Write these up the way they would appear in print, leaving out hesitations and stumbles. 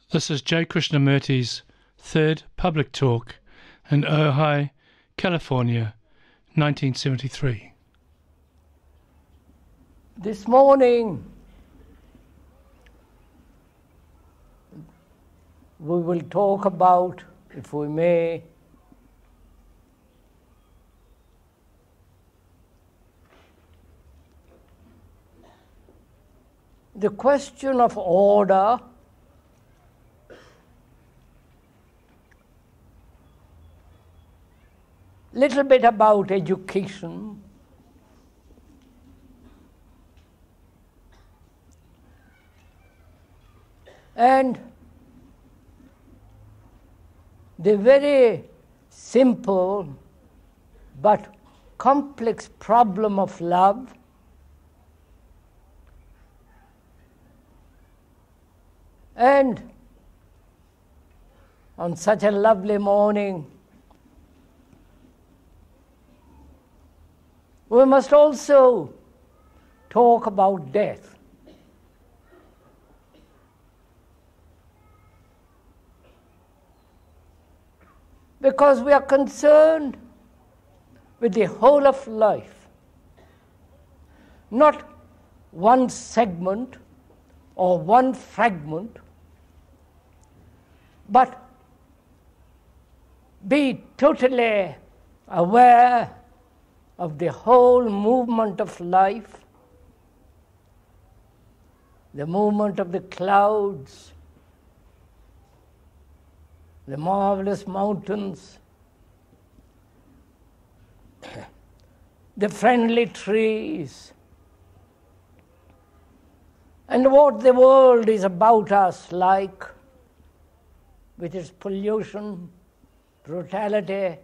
This is J. Krishnamurti's third public talk in Ojai, California, 1973. This morning, we will talk about, if we may, the question of order little bit about education, and the very simple but complex problem of love, and on such a lovely morning, we must also talk about death. Because we are concerned with the whole of life, not one segment or one fragment, but be totally aware of the whole movement of life, the movement of the clouds, the marvelous mountains, the friendly trees, and what the world is about us like, with its pollution, brutality,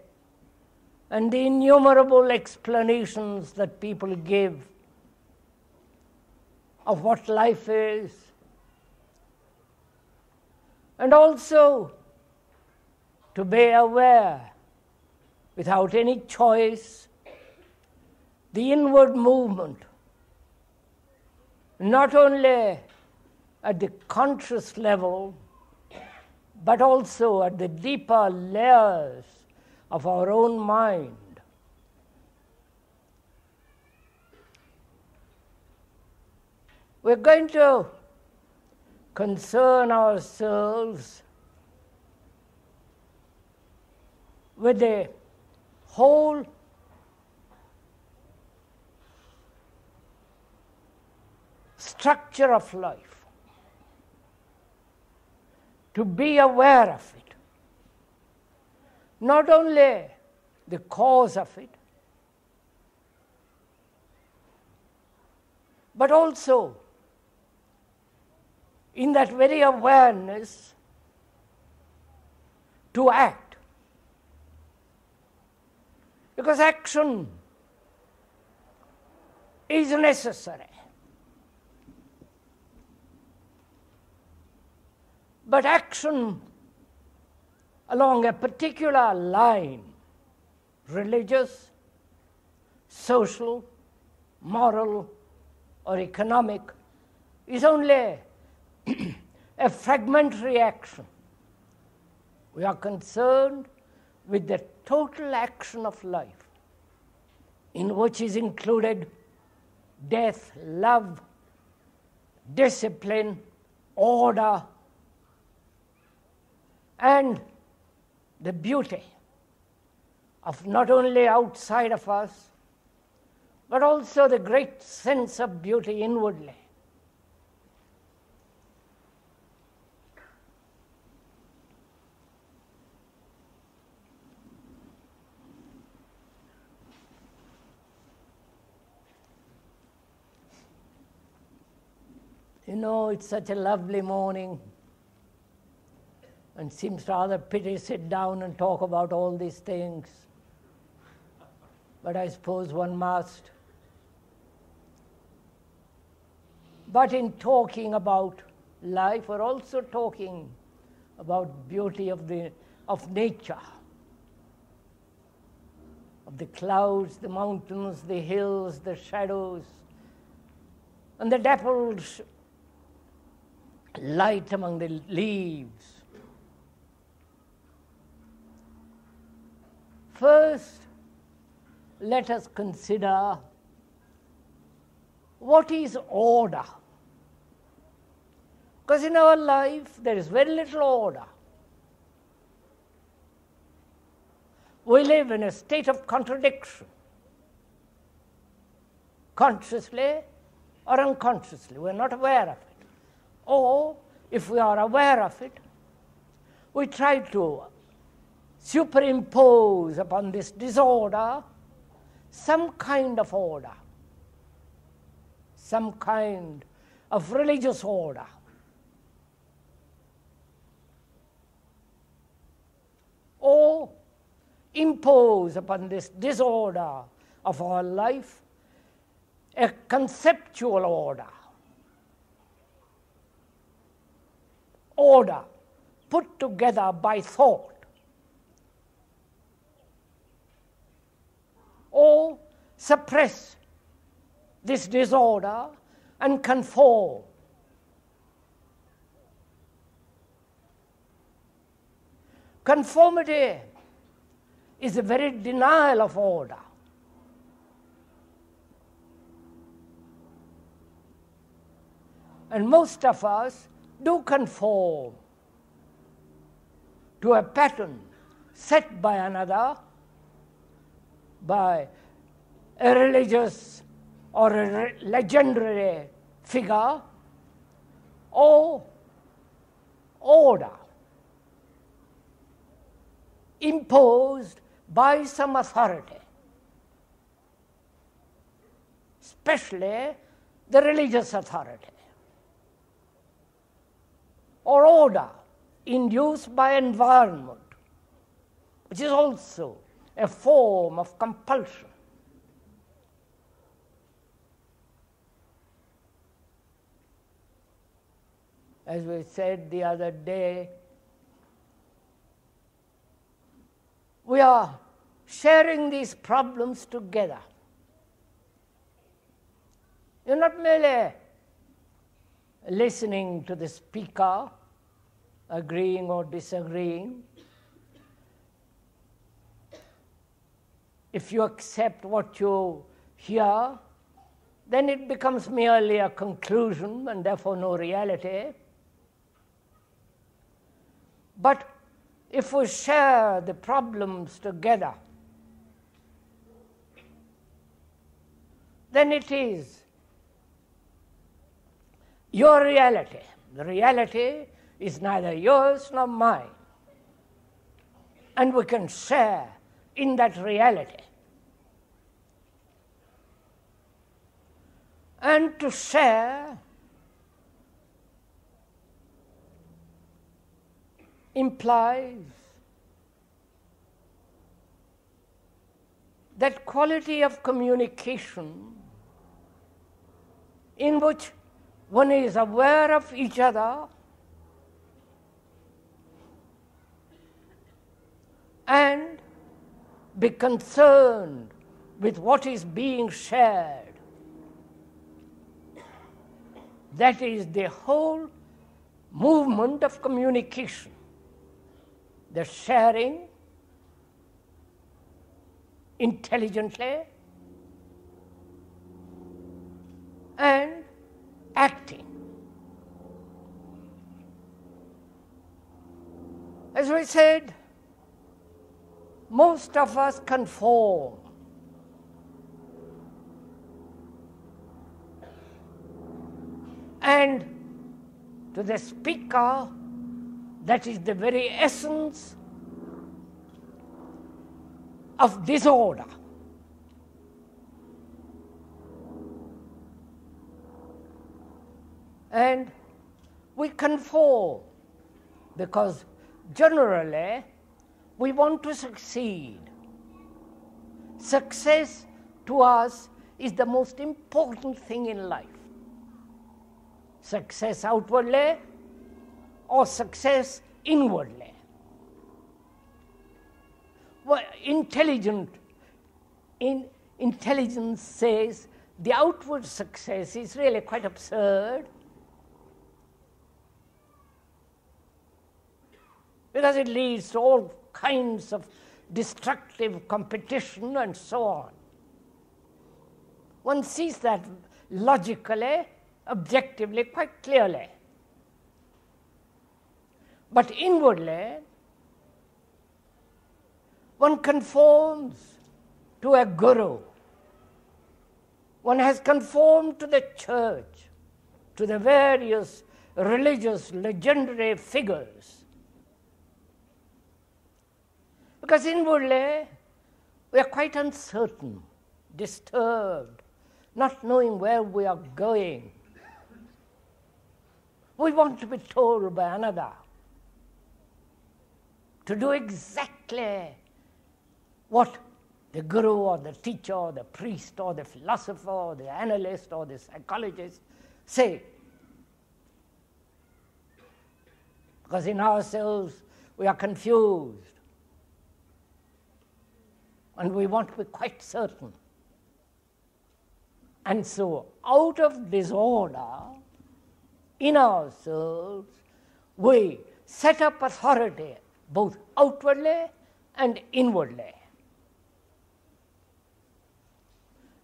and the innumerable explanations that people give of what life is, and also to be aware, without any choice, the inward movement, not only at the conscious level, but also at the deeper layers of our own mind. We're going to concern ourselves with the whole structure of life, to be aware of it. Not only the cause of it, but also in that very awareness to act. Because action is necessary. But action along a particular line, religious, social, moral, or economic, is only a fragmentary action. We are concerned with the total action of life, in which is included death, love, discipline, order, and the beauty of not only outside of us, but also the great sense of beauty inwardly. You know, it's such a lovely morning, and seems rather pity sit down and talk about all these things. But I suppose one must. But in talking about life, we're also talking about beauty of nature, of the clouds, the mountains, the hills, the shadows, and the dappled light among the leaves. First, let us consider what is order. Because in our life, there is very little order. We live in a state of contradiction, consciously or unconsciously. We are not aware of it. Or, if we are aware of it, we try to superimpose upon this disorder some kind of order, some kind of religious order. Or impose upon this disorder of our life a conceptual order. Order put together by thought. Or suppress this disorder and conform. Conformity is a very denial of order. And most of us do conform to a pattern set by another, by a religious or a legendary figure, or order imposed by some authority, especially the religious authority, or order induced by environment, which is also a form of compulsion. As we said the other day, we are sharing these problems together. You're not merely listening to the speaker, agreeing or disagreeing. If you accept what you hear, then it becomes merely a conclusion and therefore no reality. But if we share the problems together, then it is your reality. The reality is neither yours nor mine. And we can share in that reality. And to share implies that quality of communication in which one is aware of each other and be concerned with what is being shared. That is the whole movement of communication. The sharing intelligently and acting. As we said, most of us conform. And to the speaker, that is the very essence of disorder. And we conform because generally we want to succeed. Success to us is the most important thing in life. Success outwardly or success inwardly. Well, intelligence says the outward success is really quite absurd. because it leads to all kinds of destructive competition and so on. One sees that logically, objectively, quite clearly. But inwardly, one conforms to a guru. One has conformed to the church, to the various religious legendary figures. Because inwardly, we are quite uncertain, disturbed, not knowing where we are going. We want to be told by another to do exactly what the guru or the teacher or the priest or the philosopher or the analyst or the psychologist say. Because in ourselves we are confused and we want to be quite certain. And so out of disorder in ourselves we set up authority both outwardly and inwardly.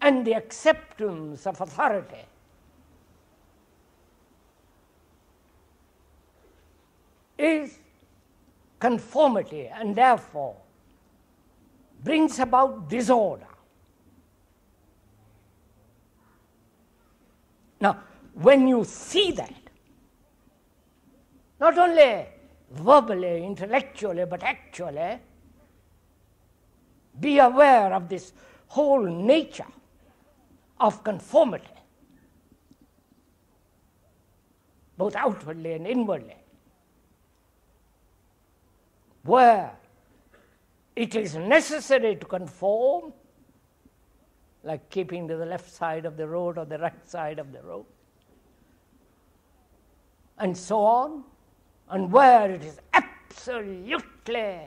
And the acceptance of authority is conformity and therefore brings about disorder. Now, when you see that, not only verbally, intellectually, but actually, be aware of this whole nature of conformity, both outwardly and inwardly, where it is necessary to conform, like keeping to the left side of the road or the right side of the road, and so on, and where it is absolutely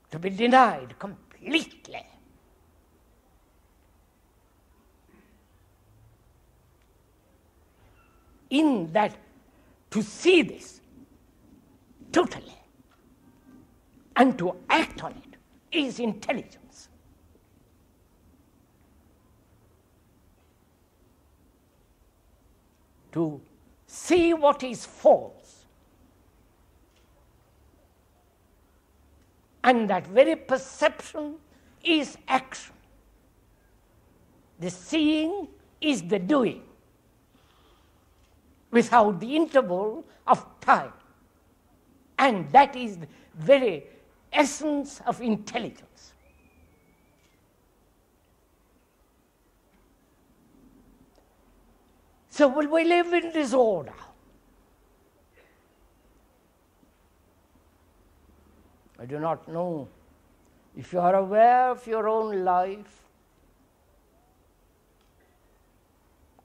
to be denied completely. In that, to see this totally and to act on it is intelligence. To see what is false, and that very perception is action. The seeing is the doing, without the interval of time. And that is the very essence of intelligence. So will we live in disorder? I do not know. If you are aware of your own life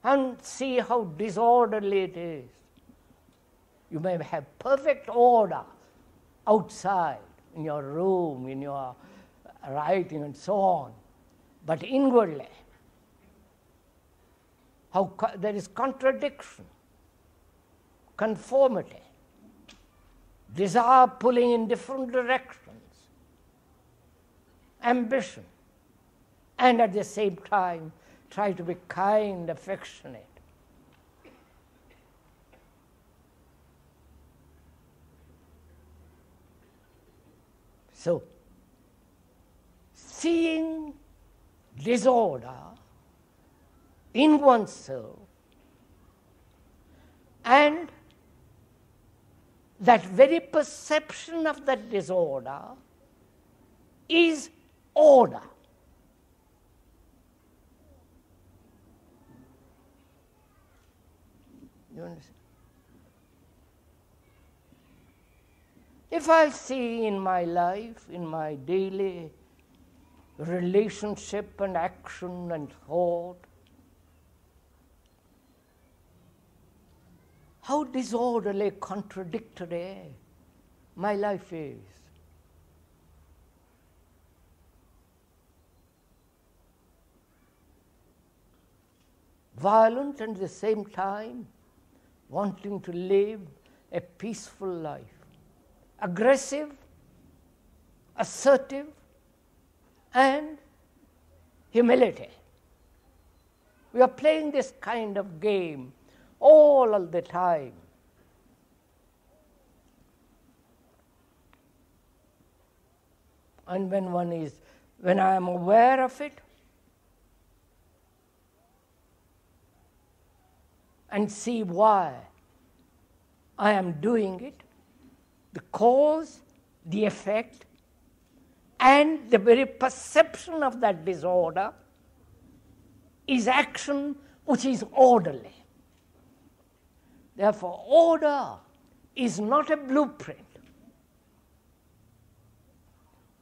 and see how disorderly it is, you may have perfect order outside, in your room, in your writing and so on, but inwardly, how there is contradiction, conformity, desire pulling in different directions, ambition, and at the same time try to be kind, affectionate. So, seeing disorder in oneself and that very perception of that disorder is order. You understand? If I see in my life, in my daily relationship and action and thought, how disorderly, contradictory my life is. Violent and at the same time wanting to live a peaceful life. Aggressive, assertive, and humility. We are playing this kind of game all of the time. And when I am aware of it, and see why I am doing it, the cause, the effect, and the very perception of that disorder is action which is orderly. Therefore, order is not a blueprint.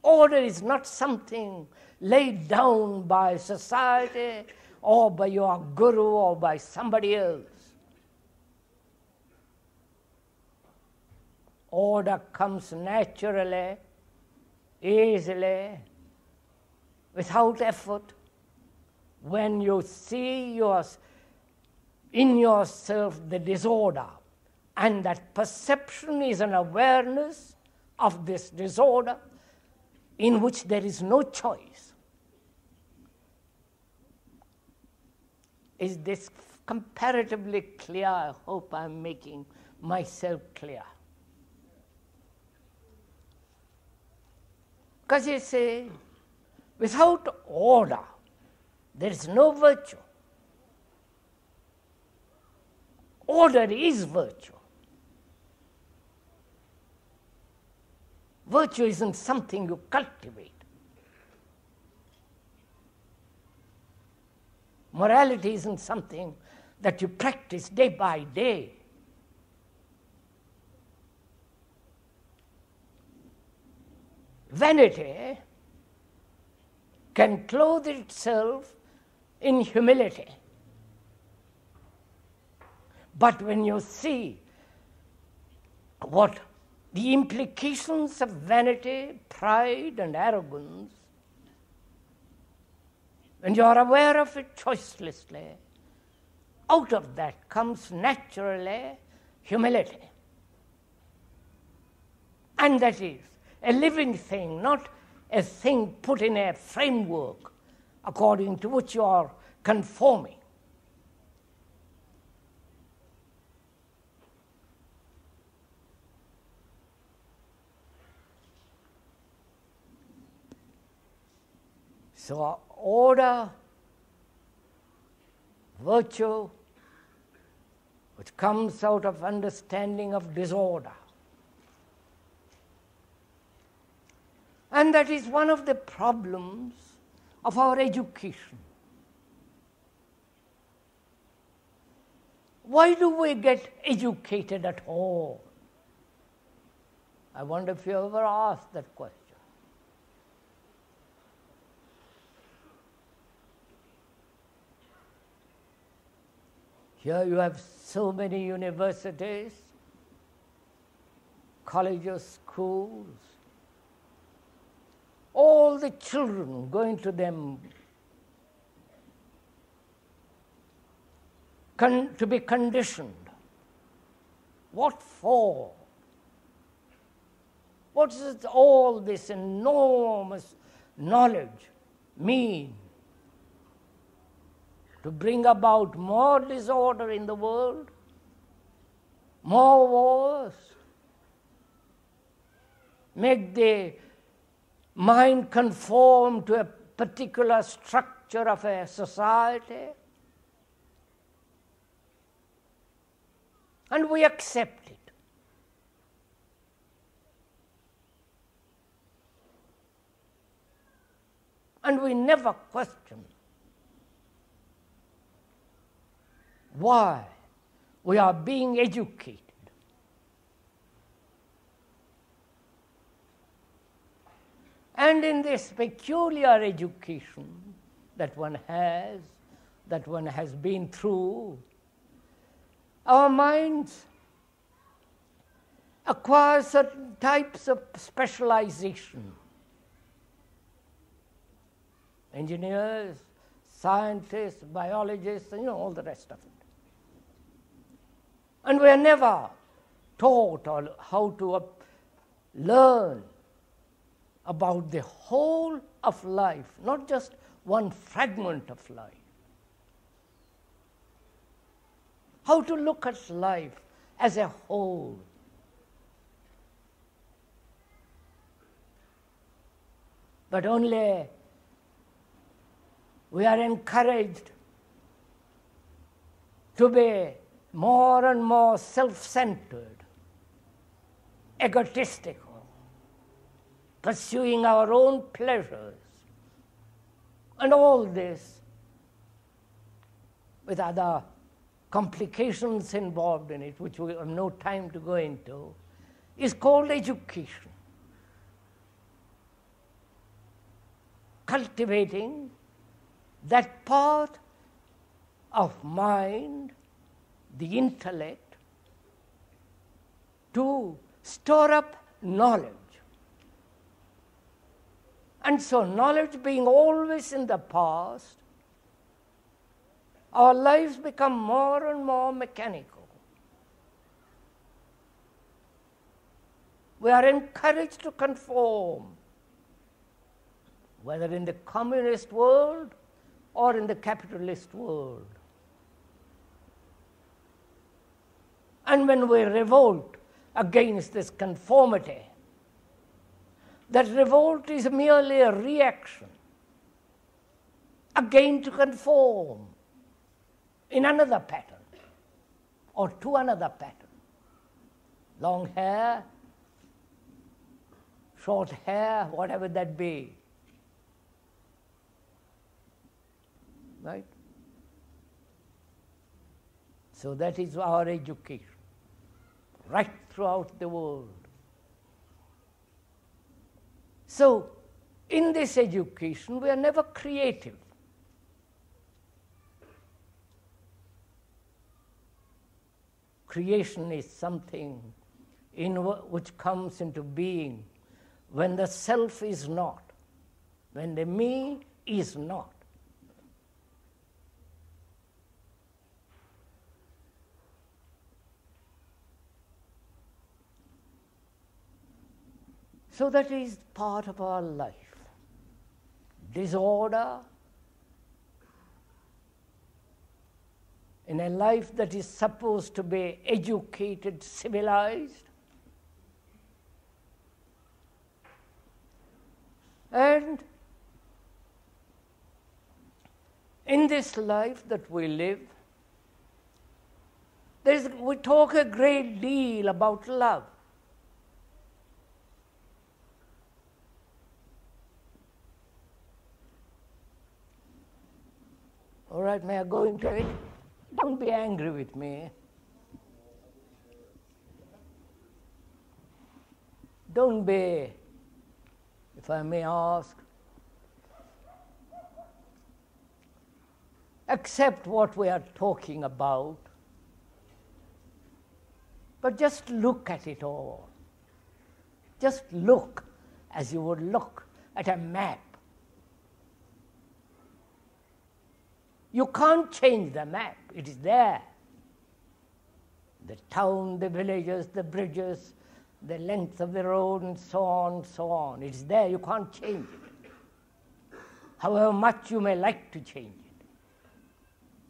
Order is not something laid down by society or by your guru or by somebody else. Order comes naturally, easily, without effort, when you see in yourself the disorder, and that perception is an awareness of this disorder in which there is no choice. Is this comparatively clear? I hope I'm making myself clear. Because you say, without order, there is no virtue. Order is virtue. Virtue isn't something you cultivate. Morality isn't something that you practice day by day. Vanity can clothe itself in humility. But when you see what the implications of vanity, pride, and arrogance, when you are aware of it choicelessly, out of that comes naturally humility. And that is a living thing, not a thing put in a framework according to which you are conforming. So order, virtue, which comes out of understanding of disorder. And that is one of the problems of our education. Why do we get educated at all? I wonder if you ever asked that question. Here you have so many universities, colleges, schools, all the children going to them to be conditioned. What for? What does all this enormous knowledge mean? To bring about more disorder in the world, more wars, make the mind conform to a particular structure of a society, and we accept it. And we never question why we are being educated. And in this peculiar education that one has been through, our minds acquire certain types of specialization. Engineers, scientists, biologists, and all the rest of it. And we are never taught or how to learn about the whole of life, not just one fragment of life. How to look at life as a whole. But only we are encouraged to be more and more self-centered, egotistical, pursuing our own pleasures, and all this with other complications involved in it, which we have no time to go into, is called education. Cultivating that part of mind, the intellect, to store up knowledge. And so knowledge being always in the past, our lives become more and more mechanical. We are encouraged to conform, whether in the communist world or in the capitalist world. And when we revolt against this conformity, that revolt is merely a reaction, again to conform in another pattern or to another pattern. Long hair, short hair, whatever that be. Right? So that is our education, right throughout the world. So, in this education, we are never creative. Creation is something which comes into being when the self is not, when the me is not. So that is part of our life. Disorder in a life that is supposed to be educated, civilized. And in this life that we live, we talk a great deal about love. All right, may I go into it? Don't be angry with me. Don't be, if I may ask, accept what we are talking about, but just look at it all. Just look as you would look at a map. You can't change the map, it is there. The town, the villages, the bridges, the length of the road, and so on, so on. It is there, you can't change it. However much you may like to change it.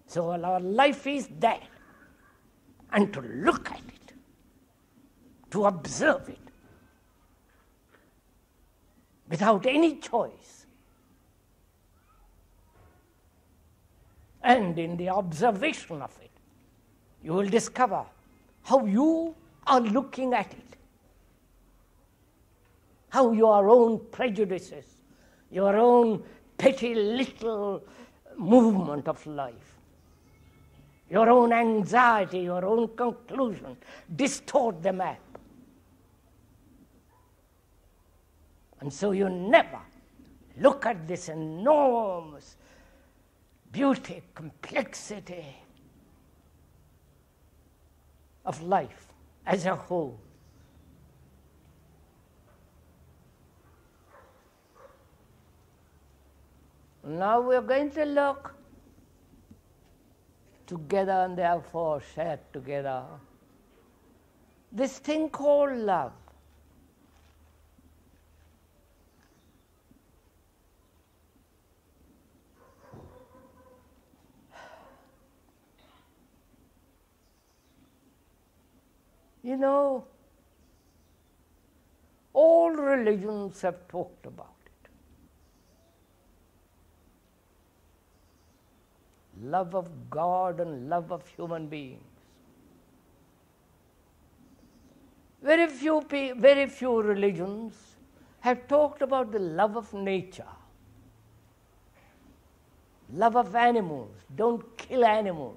So our life is that. And to look at it, to observe it, without any choice. And in the observation of it, you will discover how you are looking at it, how your own prejudices, your own petty little movement of life, your own anxiety, your own conclusion distort the map. And so you never look at this enormous beauty, complexity of life as a whole. Now we're going to look together and therefore share together this thing called love. You know, all religions have talked about it. Love of God and love of human beings. Very few religions have talked about the love of nature, love of animals, don't kill animals.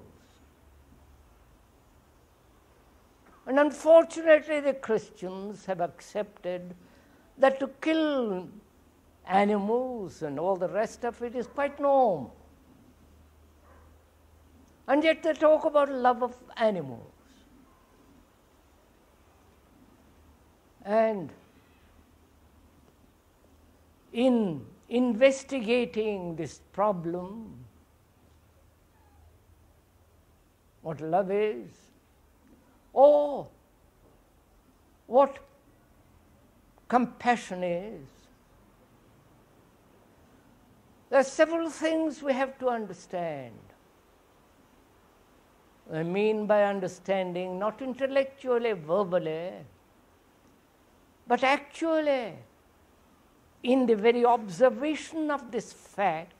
And unfortunately, the Christians have accepted that to kill animals and all the rest of it is quite normal. And yet they talk about love of animals. And in investigating this problem, what love is, or what compassion is, there are several things we have to understand. I mean by understanding, not intellectually, verbally, but actually in the very observation of this fact,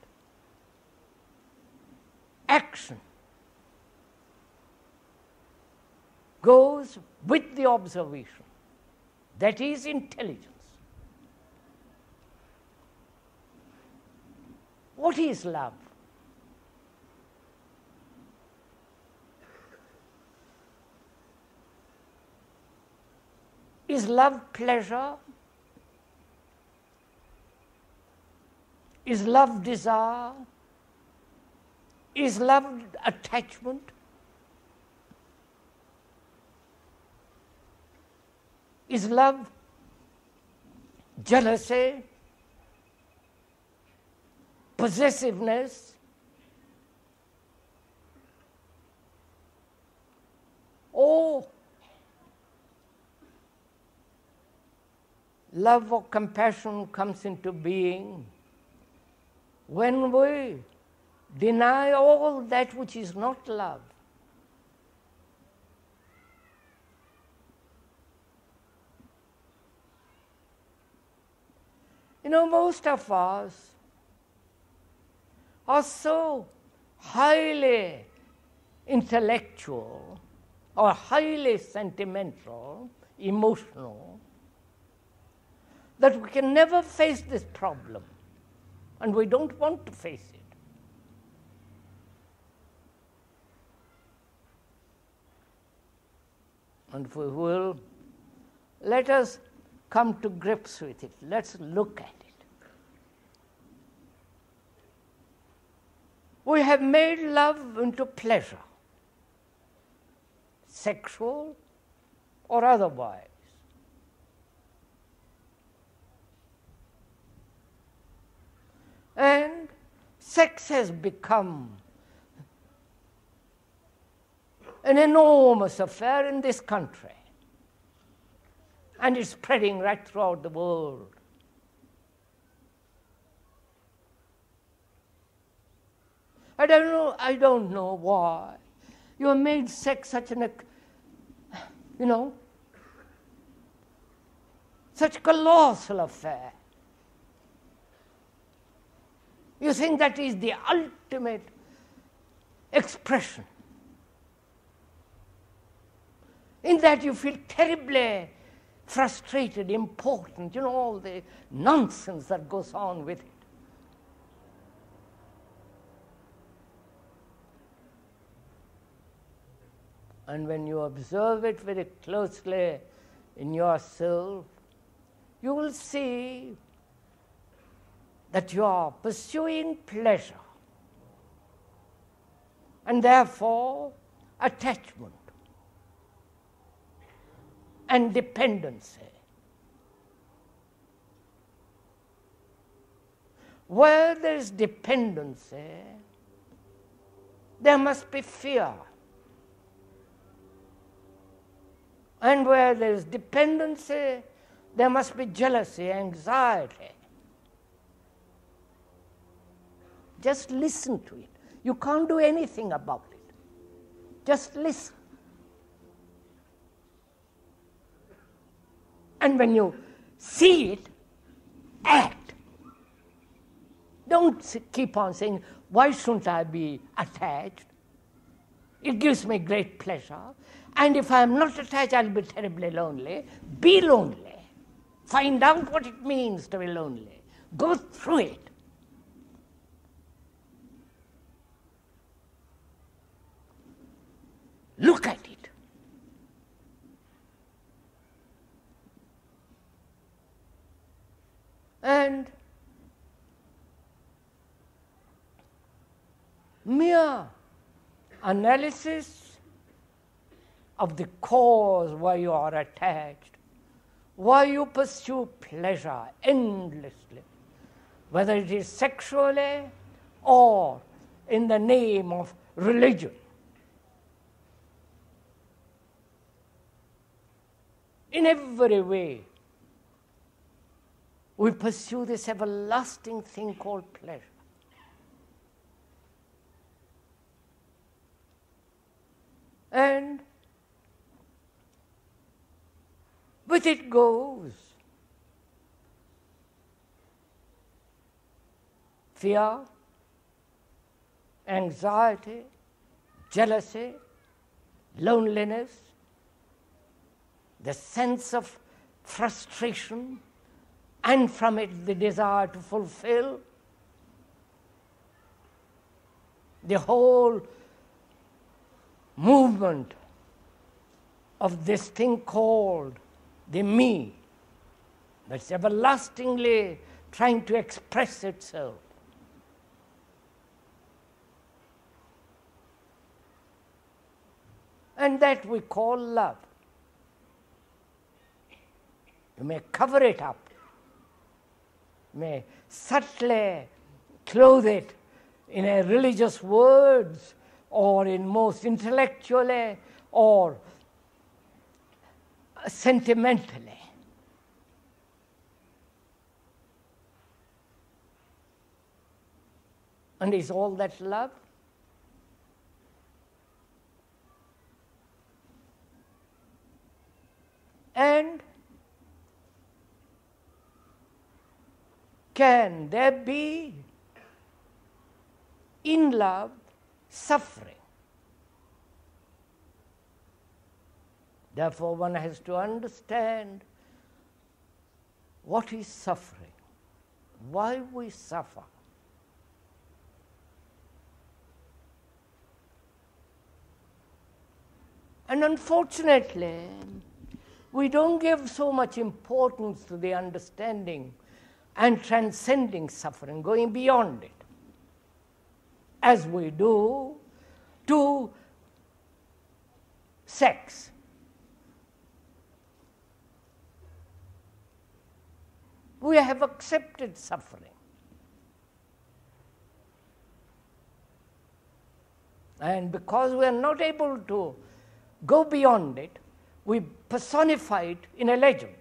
action goes with the observation. That is intelligence. What is love? Is love pleasure? Is love desire? Is love attachment? Is love jealousy, possessiveness? Or love or compassion comes into being when we deny all that which is not love. You know, most of us are so highly intellectual or highly sentimental, emotional, that we can never face this problem, and we don't want to face it. And if we will, let us come to grips with it. Let's look at it. We have made love into pleasure, sexual or otherwise. And sex has become an enormous affair in this country, and it's spreading right throughout the world. I don't know why you have made sex such an, such colossal affair. You think that is the ultimate expression. In that you feel terribly frustrated, important, all the nonsense that goes on with it. And when you observe it very closely in yourself, you will see that you are pursuing pleasure and therefore attachment and dependency. Where there is dependency, there must be fear. And where there is dependency, there must be jealousy, anxiety. Just listen to it. You can't do anything about it. Just listen. And when you see it, act. Don't keep on saying, why shouldn't I be attached? It gives me great pleasure. And if I am not attached, I'll be terribly lonely. Be lonely. Find out what it means to be lonely. Go through it. Look at it. And mere analysis of the cause why you are attached, why you pursue pleasure endlessly, whether it is sexually or in the name of religion. In every way, we pursue this everlasting thing called pleasure. And with it goes fear, anxiety, jealousy, loneliness, the sense of frustration, and from it the desire to fulfill. The whole movement of this thing called the me, that's everlastingly trying to express itself. And that we call love. You may cover it up, may subtly clothe it in a religious words or in most intellectually or sentimentally. And is all that love? And can there be in love suffering? Therefore, one has to understand what is suffering, why we suffer. And unfortunately, we don't give so much importance to the understanding and transcending suffering, going beyond it, as we do to sex. We have accepted suffering. And because we are not able to go beyond it, we personify it in a legend.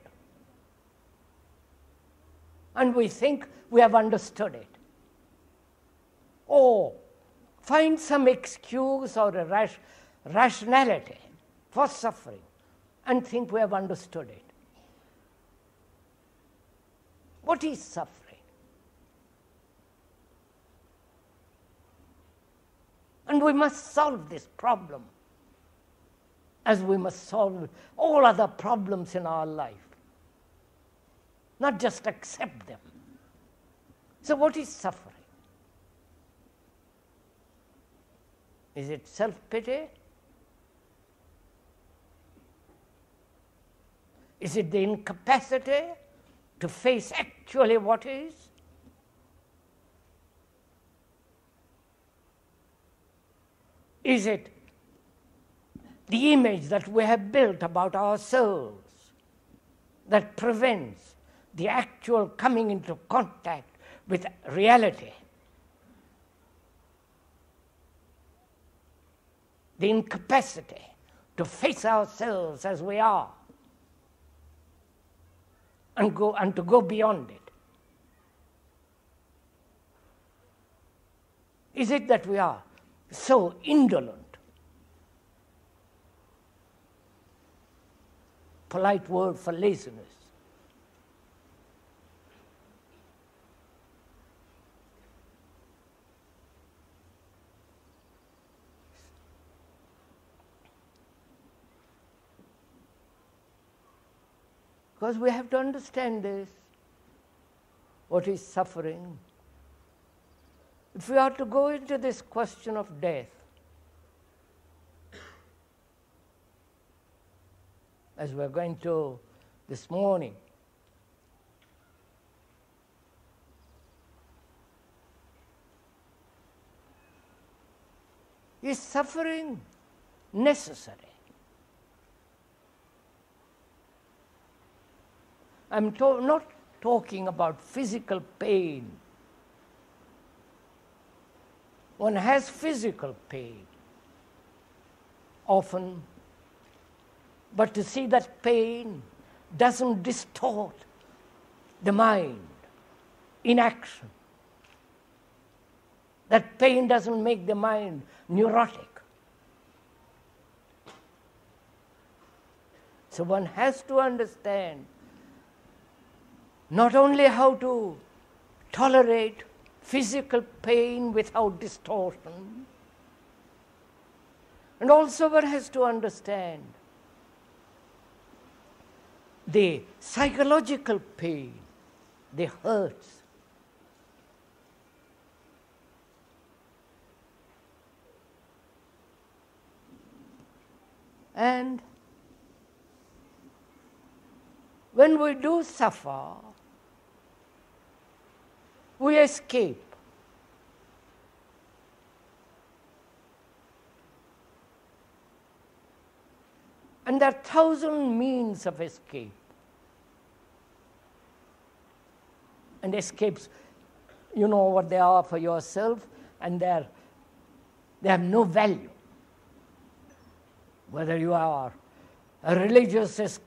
And we think we have understood it. Or find some excuse or a rationality for suffering and think we have understood it. What is suffering? And we must solve this problem as we must solve all other problems in our life. Not just accept them. So what is suffering? Is it self-pity? Is it the incapacity to face actually what is? Is it the image that we have built about ourselves that prevents the actual coming into contact with reality? The incapacity to face ourselves as we are. and to go beyond it? Is it that we are so indolent? Polite word for laziness. Because we have to understand this, what is suffering. If we are to go into this question of death, as we're going to this morning, is suffering necessary? I'm not talking about physical pain. One has physical pain often, but to see that pain doesn't distort the mind in action. That pain doesn't make the mind neurotic. So one has to understand not only how to tolerate physical pain without distortion, and also one has to understand the psychological pain, the hurts. And when we do suffer, we escape. And there are 1,000 means of escape. And escapes, you know what they are for yourself, and they have no value. Whether you are a religious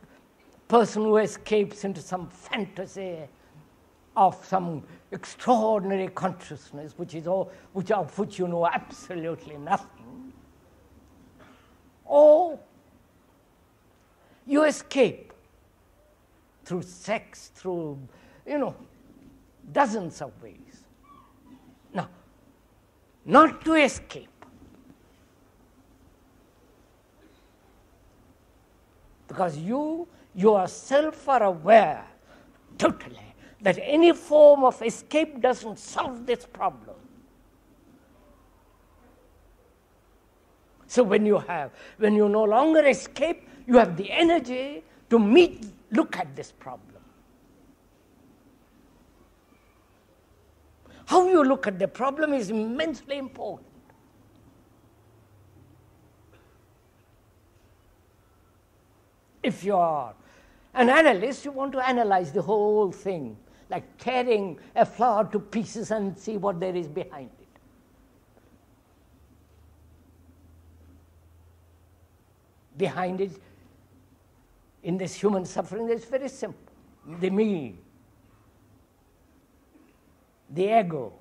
person who escapes into some fantasy of some extraordinary consciousness, of which you know absolutely nothing, or you escape through sex, through, dozens of ways. Now, not to escape, because you yourself are aware totally that any form of escape doesn't solve this problem. So when you no longer escape, you have the energy to look at this problem. How you look at the problem is immensely important. If you are an analyst, you want to analyze the whole thing, like tearing a flower to pieces and see what there is behind it. Behind it, in this human suffering, it's very simple. The me, the ego,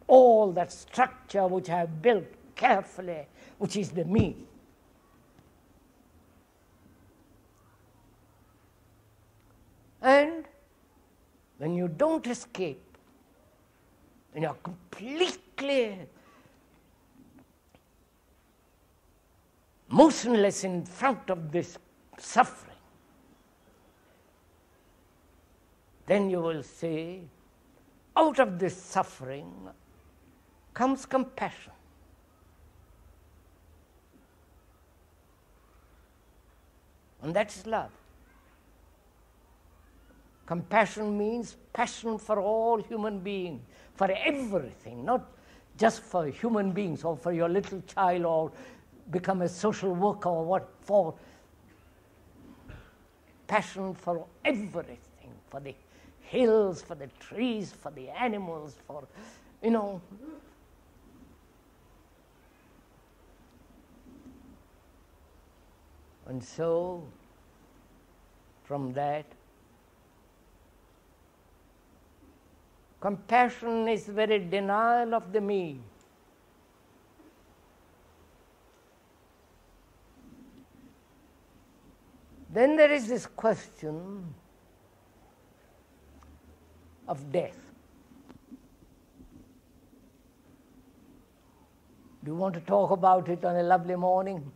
all that structure which I have built carefully, which is the me. And when you don't escape, when you are completely motionless in front of this suffering, then you will see, out of this suffering comes compassion. And that's love. Compassion means passion for all human beings, for everything, not just for human beings or for your little child or become a social worker or what for. Passion for everything, for the hills, for the trees, for the animals, for, And so, from that. Compassion is very denial of the me. Then there is this question of death. Do you want to talk about it on a lovely morning?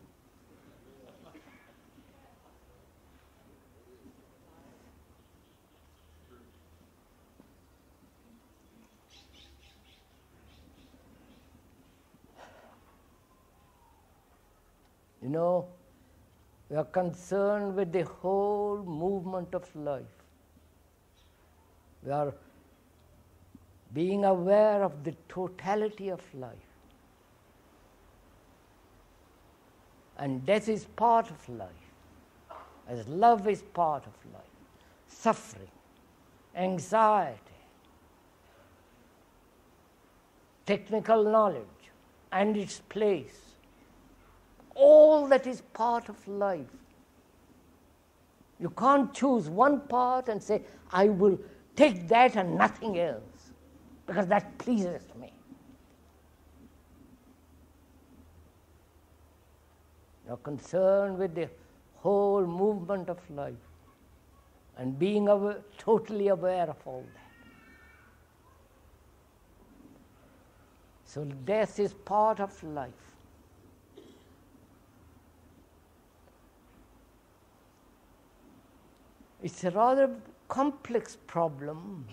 You know, we are concerned with the whole movement of life. We are being aware of the totality of life. And death is part of life, as love is part of life. Suffering, anxiety, technical knowledge and its place, all that is part of life. You can't choose one part and say, I will take that and nothing else, because that pleases me. You're concerned with the whole movement of life and being totally aware of all that. So death is part of life. It's a rather complex problem,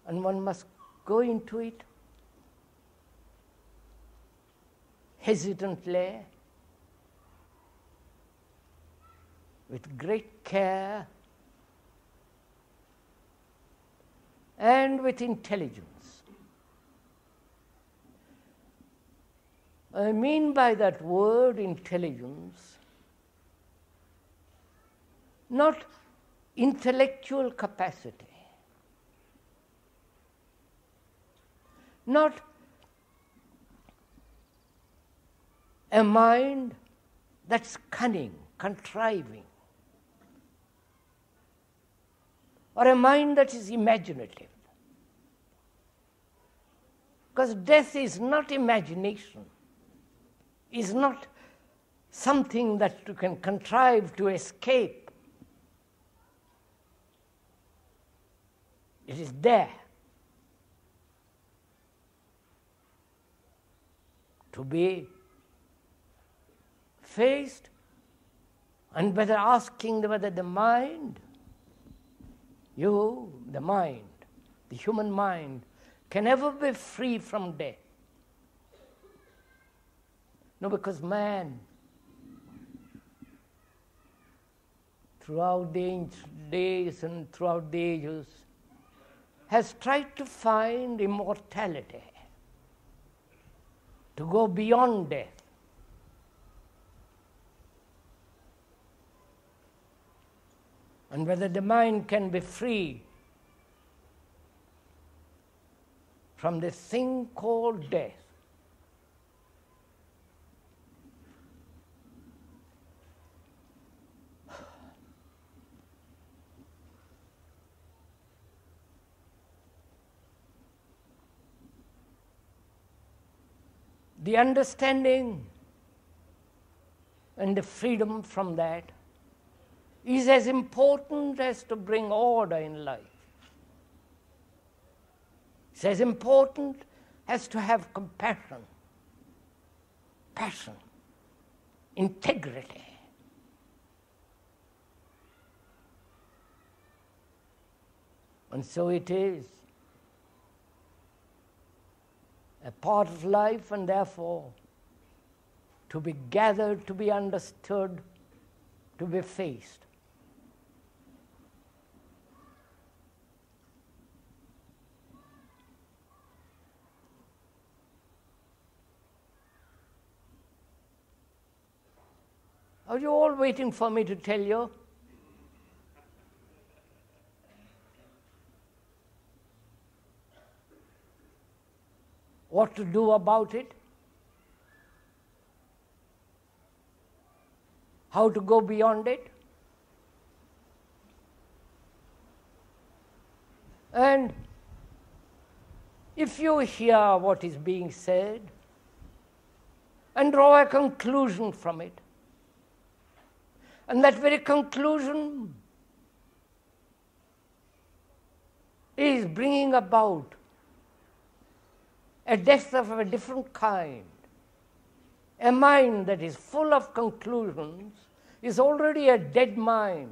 and one must go into it hesitantly, with great care, and with intelligence. I mean by that word intelligence, not intellectual capacity, not a mind that's cunning, contriving, or a mind that is imaginative. Because death is not imagination, is not something that you can contrive to escape. It is there to be faced, and whether asking whether the mind, the mind, the human mind, can ever be free from death. No, because man, throughout the ancient days and throughout the ages, has tried to find immortality, to go beyond death. And whether the mind can be free from this thing called death. The understanding and the freedom from that is as important as to bring order in life. It's as important as to have compassion, passion, integrity. And so it is a part of life, and therefore to be gathered, to be understood, to be faced. Are you all waiting for me to tell you? What to do about it? how to go beyond it. And if you hear what is being said and draw a conclusion from it, and that very conclusion is bringing about a death of a different kind, a mind that is full of conclusions is already a dead mind.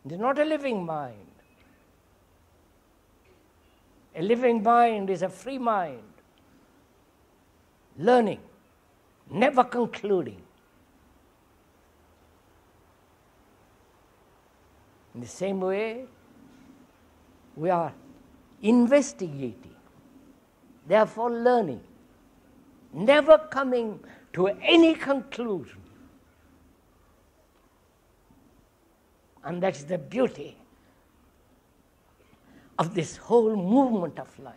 It is not a living mind. A living mind is a free mind, learning, never concluding. In the same way, we are investigating, therefore learning, never coming to any conclusion. And that's the beauty of this whole movement of life.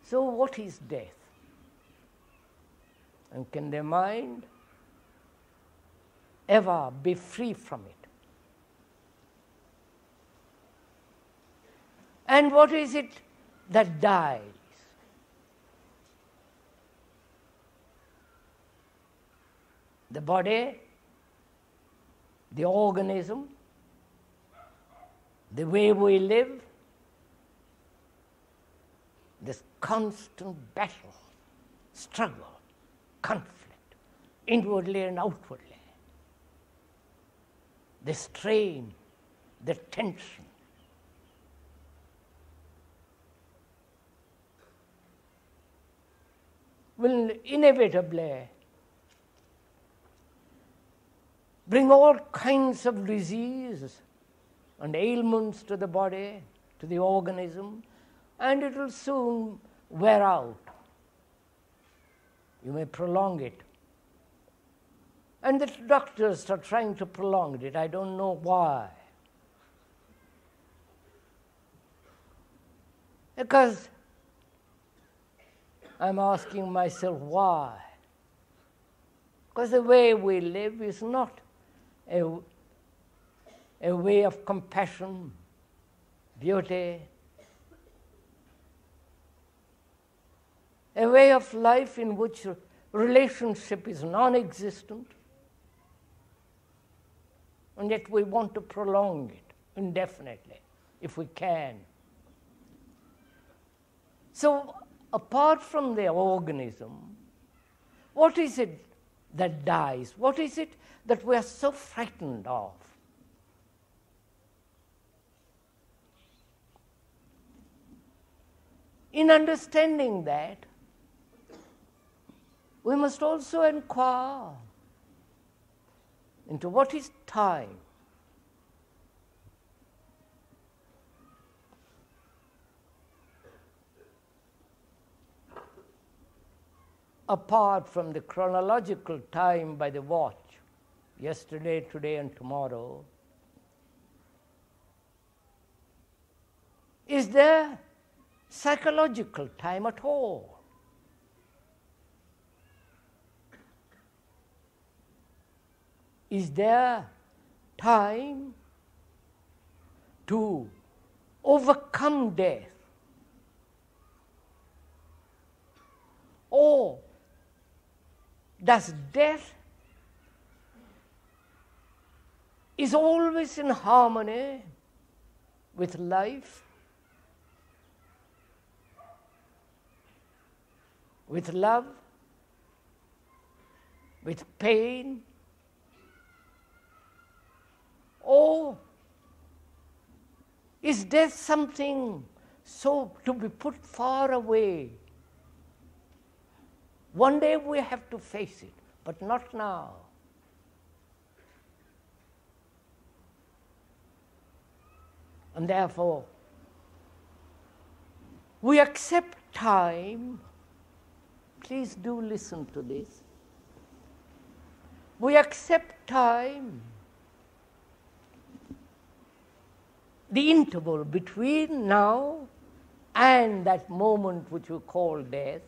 So what is death? And can the mind ever be free from it? And what is it that dies? The body, the organism, the way we live, this constant battle, struggle, conflict, inwardly and outwardly, the strain, the tension. Will inevitably bring all kinds of disease and ailments to the body, to the organism, and it will soon wear out. You may prolong it. And the doctors are trying to prolong it. I don't know why. Because I'm asking myself why. Because the way we live is not a way of compassion, beauty, a way of life in which relationship is non-existent, and yet we want to prolong it indefinitely, if we can. So, apart from the organism, what is it that dies? What is it that we are so frightened of? In understanding that, we must also inquire into what is time. Apart from the chronological time by the watch, yesterday, today, and tomorrow, is there psychological time at all? Is there time to overcome death? Or does death is always in harmony with life, with love, with pain? Or is death something so to be put far away? One day we have to face it, but not now. And therefore, we accept time. Please do listen to this. We accept time, the interval between now and that moment which we call death,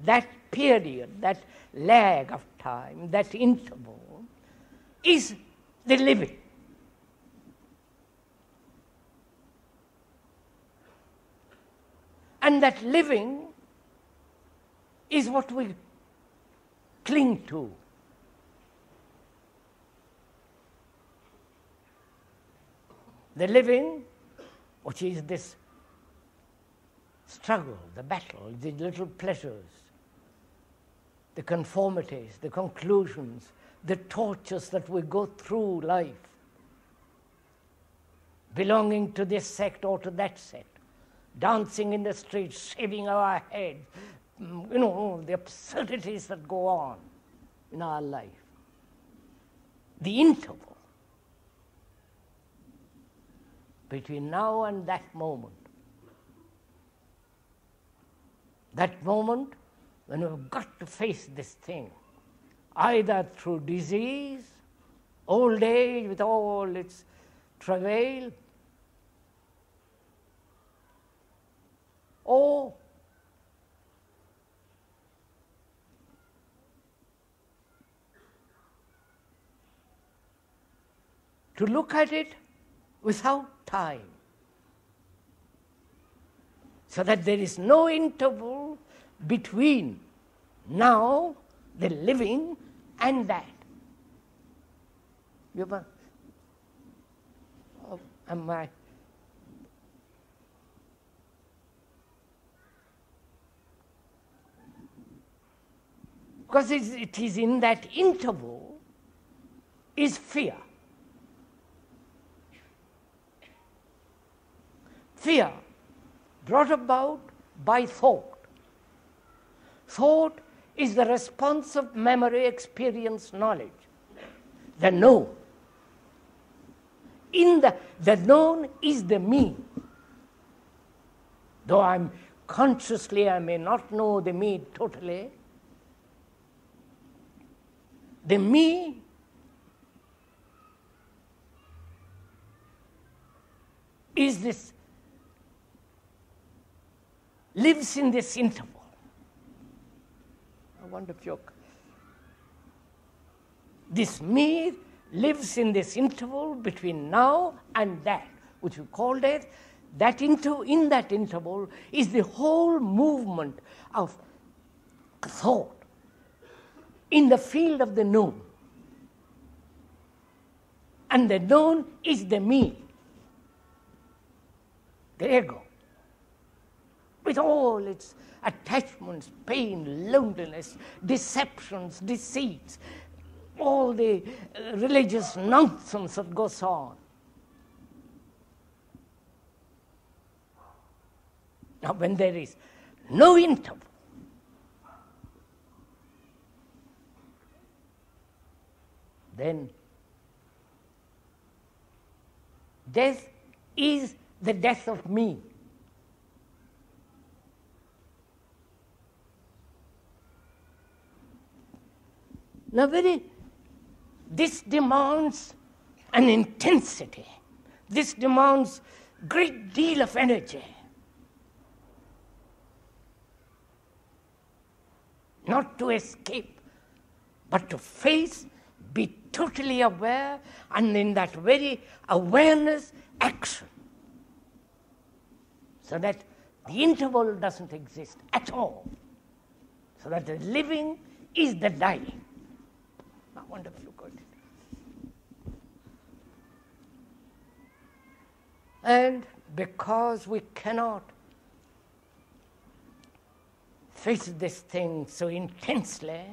that period, that lag of time, that interval, is the living. And that living is what we cling to. The living, which is this struggle, the battle, the little pleasures, the conformities, the conclusions, the tortures that we go through life, belonging to this sect or to that sect, dancing in the streets, shaving our heads, the absurdities that go on in our life. The interval between now and that moment when we've got to face this thing, either through disease, old age with all its travail, or to look at it without time, so that there is no interval between now, the living, and that. Am I? Because it is in that interval is fear. Fear brought about by thought. Thought is the response of memory, experience, knowledge. The known. The known is the me. Though I may not know the me totally, the me is this, lives in this interval. I wonder if you're... This me lives in this interval between now and that, which we call death. In that interval is the whole movement of thought in the field of the known. And the known is the me, the ego, with all its attachments, pain, loneliness, deceptions, deceits, all the religious nonsense that goes on. Now, when there is no interval, then death is the death of me. Now, this demands an intensity. This demands great deal of energy. Not to escape, but to face, be totally aware, and in that very awareness, action. So that the interval doesn't exist at all. So that the living is the dying. I wonder if you got it. And because we cannot face this thing so intensely,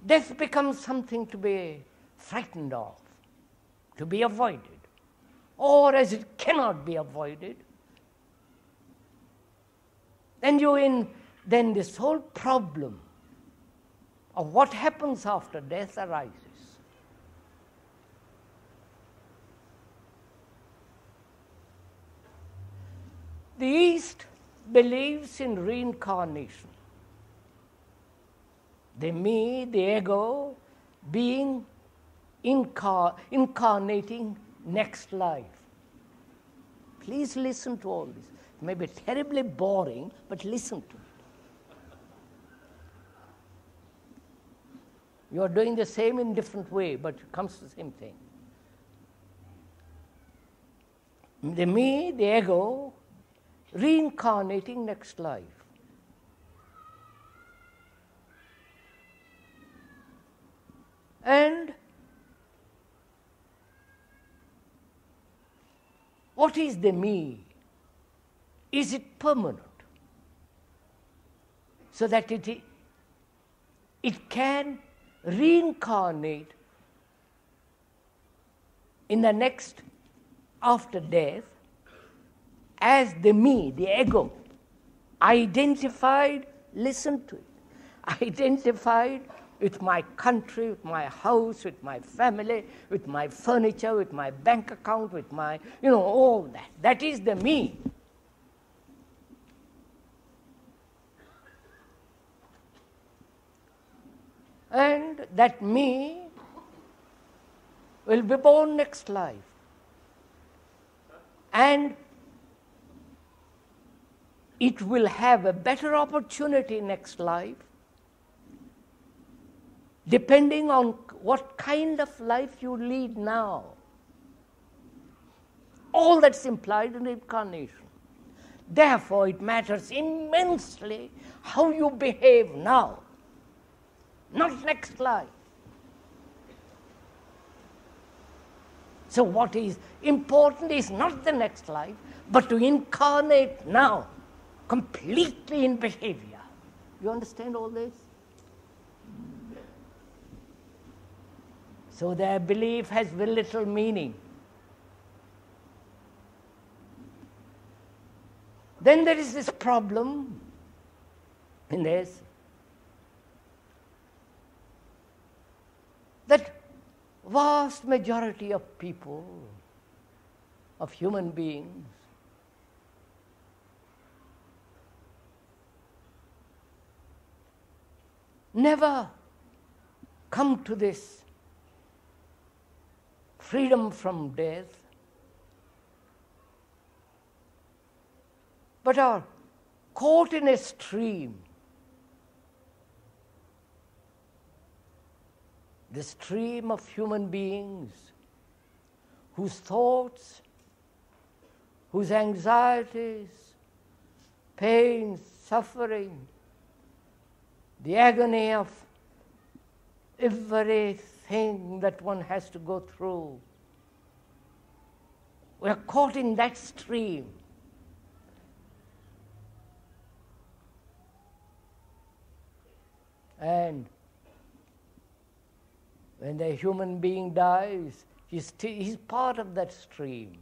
death becomes something to be frightened of, to be avoided. Or as it cannot be avoided, then this whole problem of what happens after death arises. The East believes in reincarnation. The me, the ego, being incarnating next life. Please listen to all this. It may be terribly boring, but listen to it. You are doing the same in different way, but it comes to the same thing. The me, the ego, reincarnating next life. And what is the me? Is it permanent? So that it can reincarnate in the next, after death, as the me, the ego, identified, listen to it, identified with my country, with my house, with my family, with my furniture, with my bank account, with my, all that. That is the me. And that me will be born next life. And it will have a better opportunity next life, depending on what kind of life you lead now. All that's implied in incarnation. Therefore, it matters immensely how you behave now, not next life. So what is important is not the next life, but to incarnate now, completely in behavior. You understand all this? So their belief has very little meaning. Then there is this problem in this, that vast majority of people, of human beings, never come to this freedom from death, but are caught in a stream. The stream of human beings whose thoughts, whose anxieties, pains, suffering, the agony of everything that one has to go through. We are caught in that stream. And when the human being dies, he's part of that stream.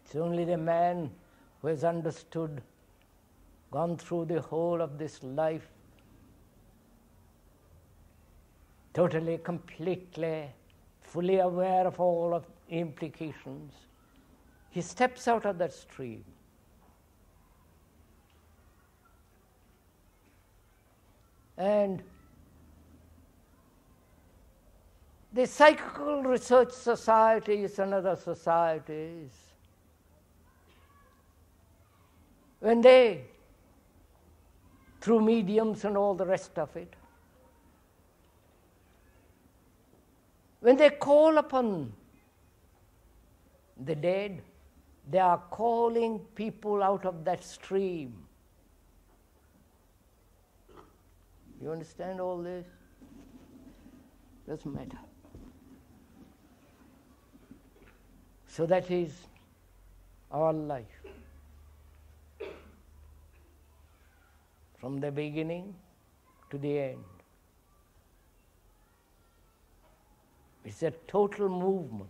It's only the man who has understood, gone through the whole of this life, totally, completely, fully aware of all of the implications. He steps out of that stream. And the psychical research societies and other societies, when they, through mediums and all the rest of it, when they call upon the dead, they are calling people out of that stream. You understand all this? Doesn't matter. So that is our life. From the beginning to the end. It's a total movement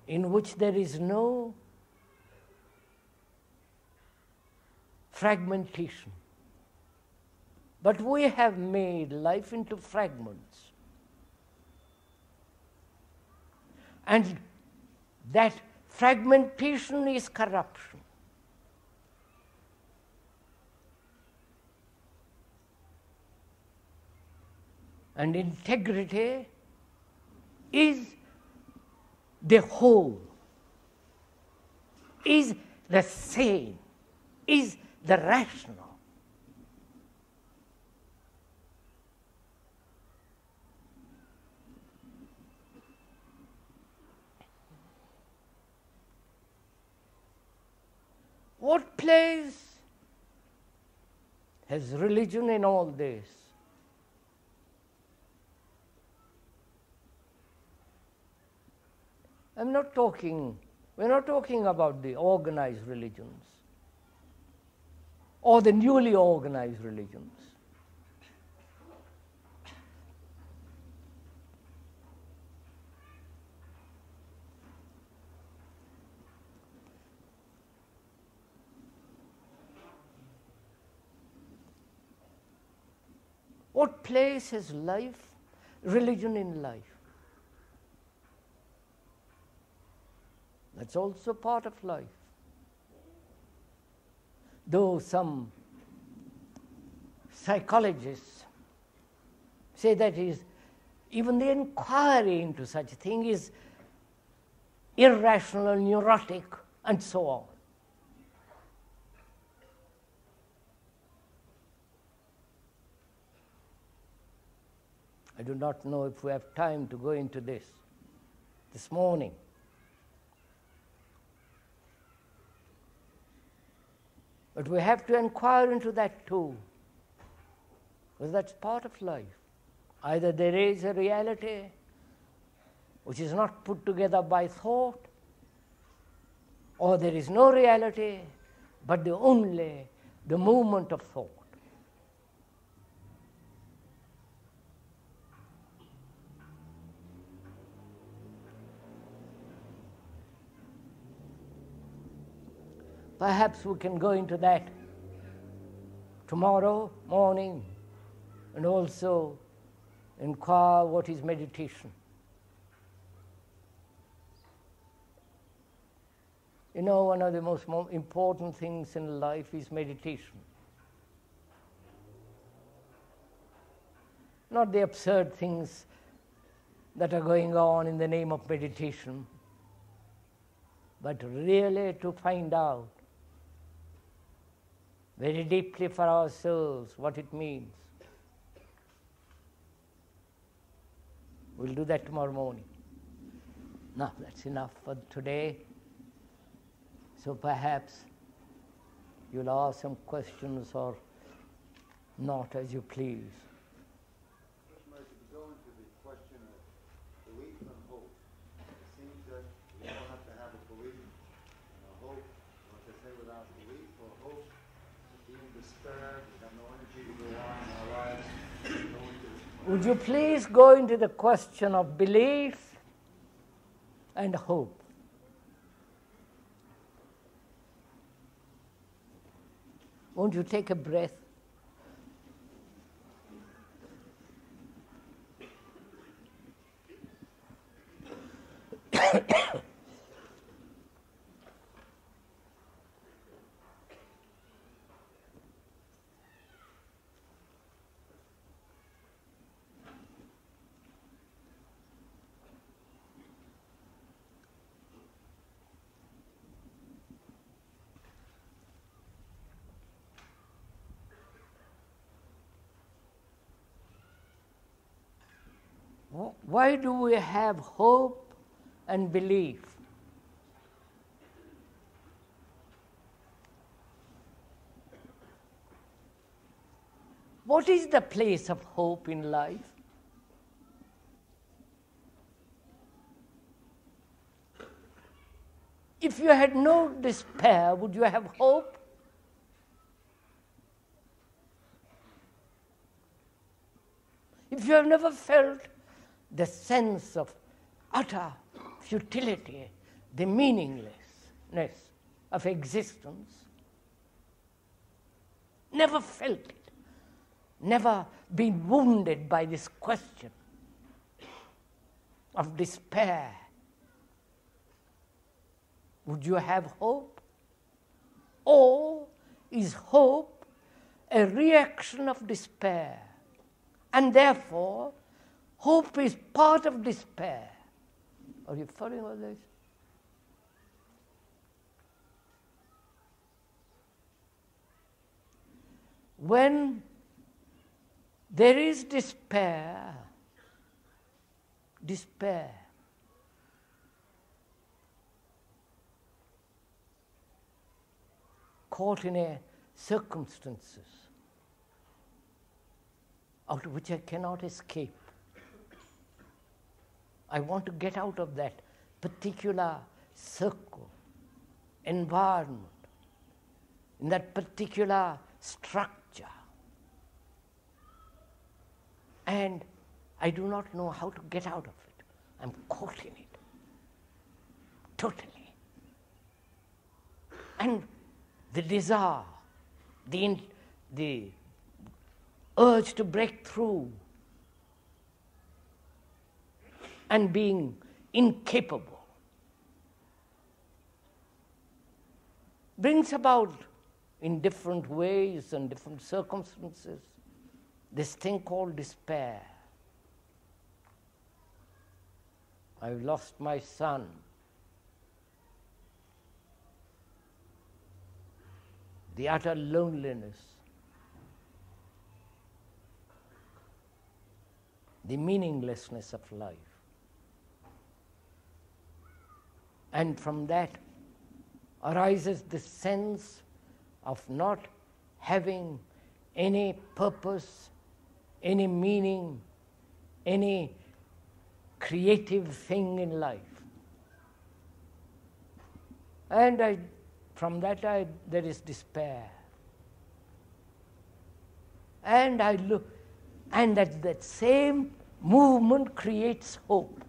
in which there is no fragmentation. But we have made life into fragments. And that fragmentation is corruption. And integrity is the whole, is the sane, is the rational. What place has religion in all this? we're not talking about the organized religions or the newly organized religions. What place has religion in life? That's also part of life. Though some psychologists say that even the inquiry into such a thing is irrational, neurotic, and so on. I do not know if we have time to go into this morning. But we have to inquire into that too, because that's part of life. Either there is a reality which is not put together by thought, or there is no reality, but only the movement of thought. Perhaps we can go into that tomorrow morning and also inquire what is meditation. You know, one of the most important things in life is meditation. Not the absurd things that are going on in the name of meditation, but really to find out very deeply for ourselves what it means. We'll do that tomorrow morning. Now, that's enough for today. So perhaps you'll ask some questions or not, as you please. Krishnamurti, to go into the question of belief and hope, it seems that we all have to have a belief and a hope. What they say, without belief or hope, be in despair, we have no energy to go on in our lives. Would you please go into the question of belief and hope? Won't you take a breath? Why do we have hope and belief? What is the place of hope in life? If you had no despair, would you have hope? If you have never felt the sense of utter futility, the meaninglessness of existence, never felt it, never been wounded by this question of despair, would you have hope? Or is hope a reaction of despair? And therefore, hope is part of despair. Are you following all this? When there is despair, caught in a circumstances out of which I cannot escape. I want to get out of that particular circle, environment, in that particular structure. And I do not know how to get out of it. I'm caught in it, totally. And the desire, the urge to break through, and being incapable, brings about, in different ways and different circumstances, this thing called despair. I've lost my son. The utter loneliness, the meaninglessness of life. And from that arises the sense of not having any purpose, any meaning, any creative thing in life. And from that there is despair. And I look, and that same movement creates hope.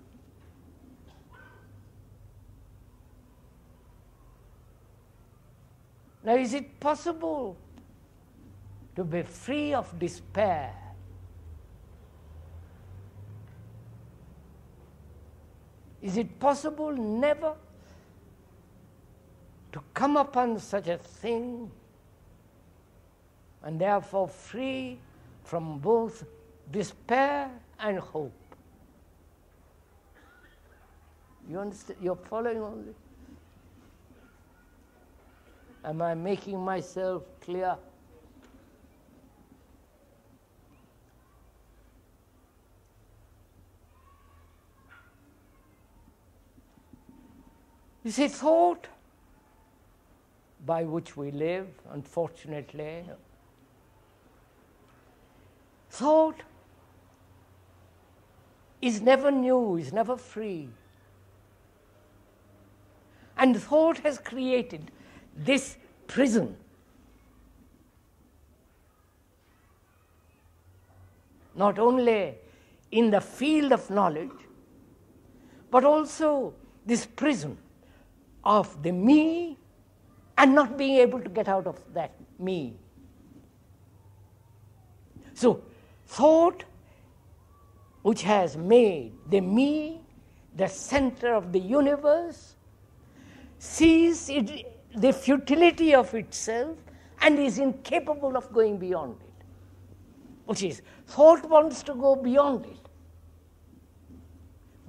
Now, is it possible to be free of despair? Is it possible never to come upon such a thing and therefore free from both despair and hope? You understand? You're following all this? Am I making myself clear? You see, thought by which we live, unfortunately, thought is never new, is never free. And thought has created this prison. Not only in the field of knowledge, but also this prison of the me and not being able to get out of that me. So, thought which has made the me the center of the universe sees the futility of itself and is incapable of going beyond it. Which is, thought wants to go beyond it,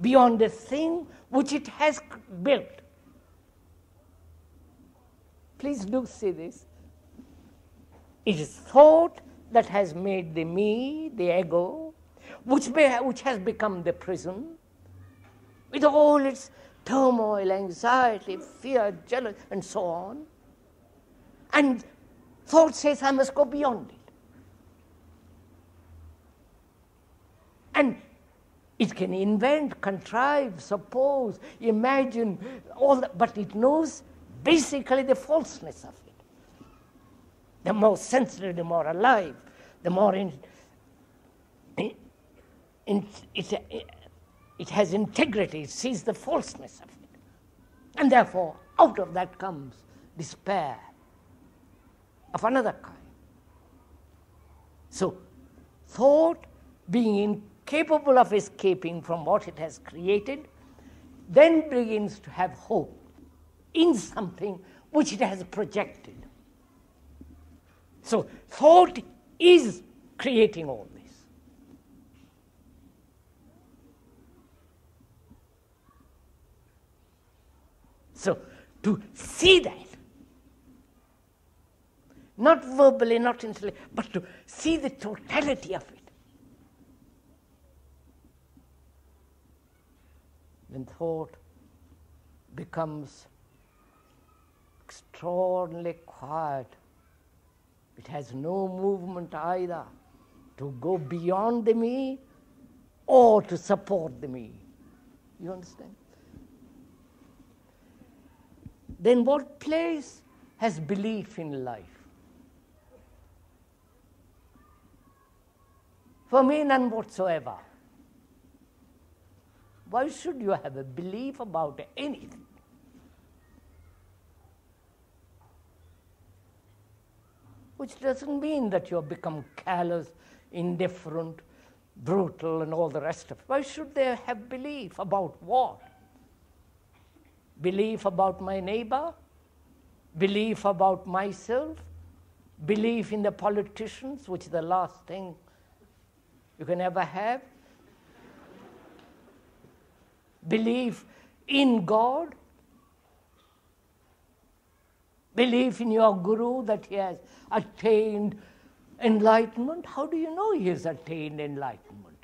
beyond the thing which it has built. Please do see this. It is thought that has made the me, the ego, which has become the prison, with all its turmoil, anxiety, fear, jealousy, and so on. And thought says, I must go beyond it. And it can invent, contrive, suppose, imagine, all that, but it knows basically the falseness of it. The more sensitive, the more alive, the more it has integrity, it sees the falseness of it. And therefore, out of that comes despair of another kind. So, thought, being incapable of escaping from what it has created, then begins to have hope in something which it has projected. So, thought is creating all this. So to see that, not verbally, not intellectually, but to see the totality of it, then thought becomes extraordinarily quiet. It has no movement either to go beyond the me or to support the me. You understand? Then what place has belief in life? For me, none whatsoever. Why should you have a belief about anything? Which doesn't mean that you have become callous, indifferent, brutal, and all the rest of it. Why should they have belief about what? Belief about my neighbor? Belief about myself? Belief in the politicians, which is the last thing you can ever have? Belief in God? Belief in your guru that he has attained enlightenment? How do you know he has attained enlightenment?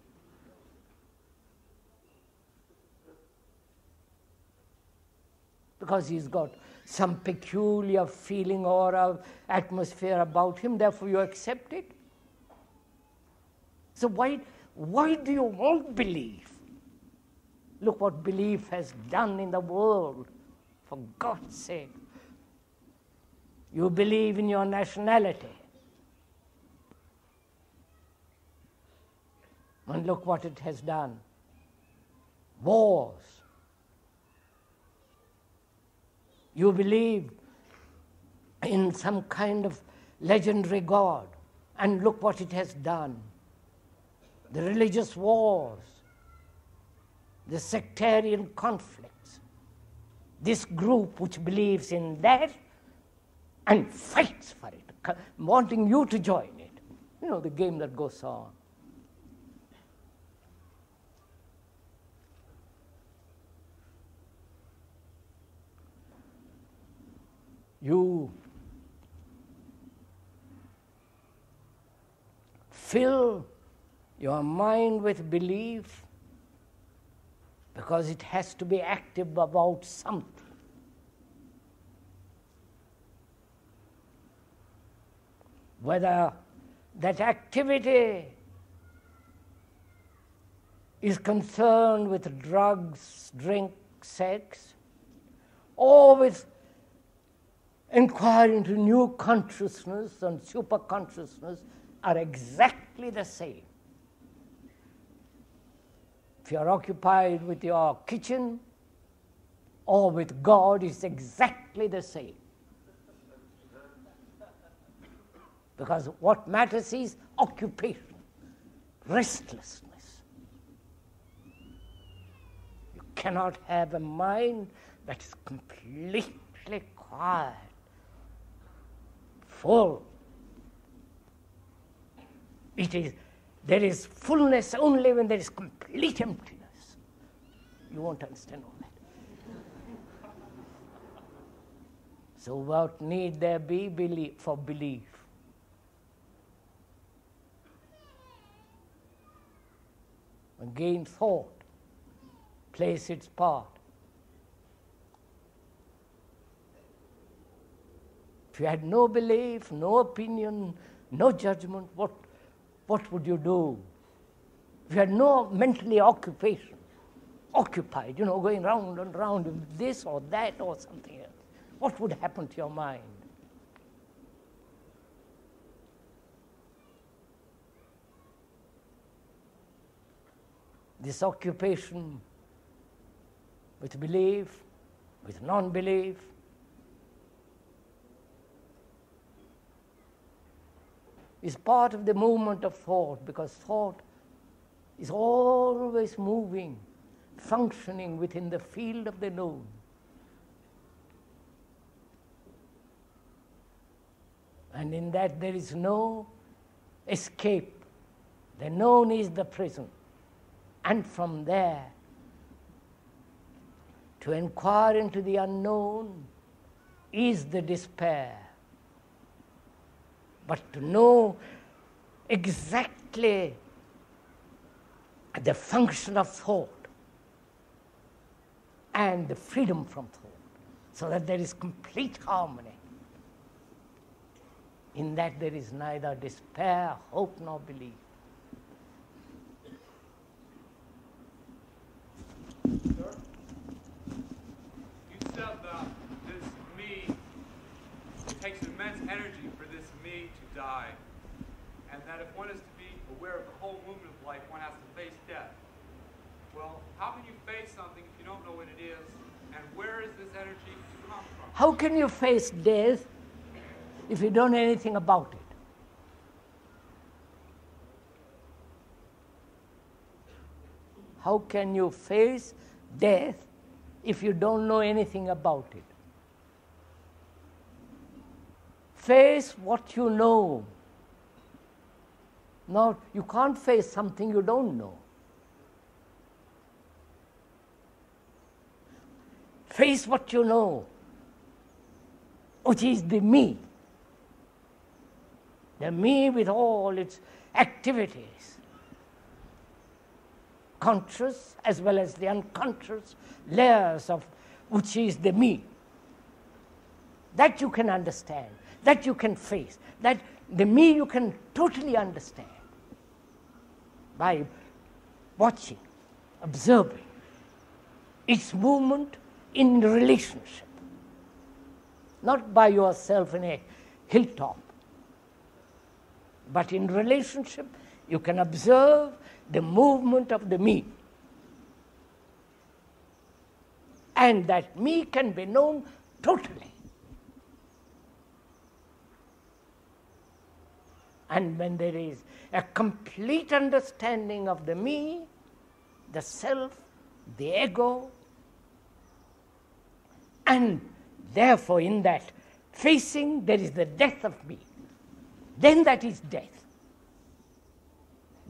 Because he's got some peculiar feeling or atmosphere about him, therefore you accept it? So why do you want belief? Look what belief has done in the world, for God's sake. You believe in your nationality. And look what it has done. Wars. You believe in some kind of legendary God, and look what it has done. The religious wars, the sectarian conflicts. This group which believes in that and fights for it, wanting you to join it. You know, the game that goes on. You fill your mind with belief because it has to be active about something. Whether that activity is concerned with drugs, drink, sex, or with inquiry into new consciousness and superconsciousness, are exactly the same. If you are occupied with your kitchen or with God, it's exactly the same. Because what matters is occupation, restlessness. You cannot have a mind that is completely quiet, full. There is fullness only when there is complete emptiness. You won't understand all that. So what need there be for belief? Again, thought plays its part. If you had no belief, no opinion, no judgment, what would you do? If you had no mentally occupation, occupied, going round and round with this or that or something else, what would happen to your mind? This occupation with belief, with non-belief, is part of the movement of thought, because thought is always moving, functioning within the field of the known. And in that there is no escape. The known is the prison. And from there, To inquire into the unknown is the despair. But to know exactly the function of thought and the freedom from thought, so that there is complete harmony. In that there is neither despair, hope, nor belief. Sir? You said that this me, it takes immense energy for this me to die, and that if one is to be aware of the whole movement of life, one has to face death. Well, how can you face something if you don't know what it is, and where is this energy to come from? How can you face death if you don't know anything about it? How can you face death if you don't know anything about it? Face what you know. Now, you can't face something you don't know. Face what you know, which is the me. The me with all its activities, conscious as well as the unconscious layers of which is the me. That you can understand, that you can face, that the me you can totally understand by watching, observing its movement in relationship, not by yourself in a hilltop, but in relationship you can observe the movement of the me. And that me can be known totally. And when there is a complete understanding of the me, the self, the ego, and therefore in that facing there is the death of me, then that is death.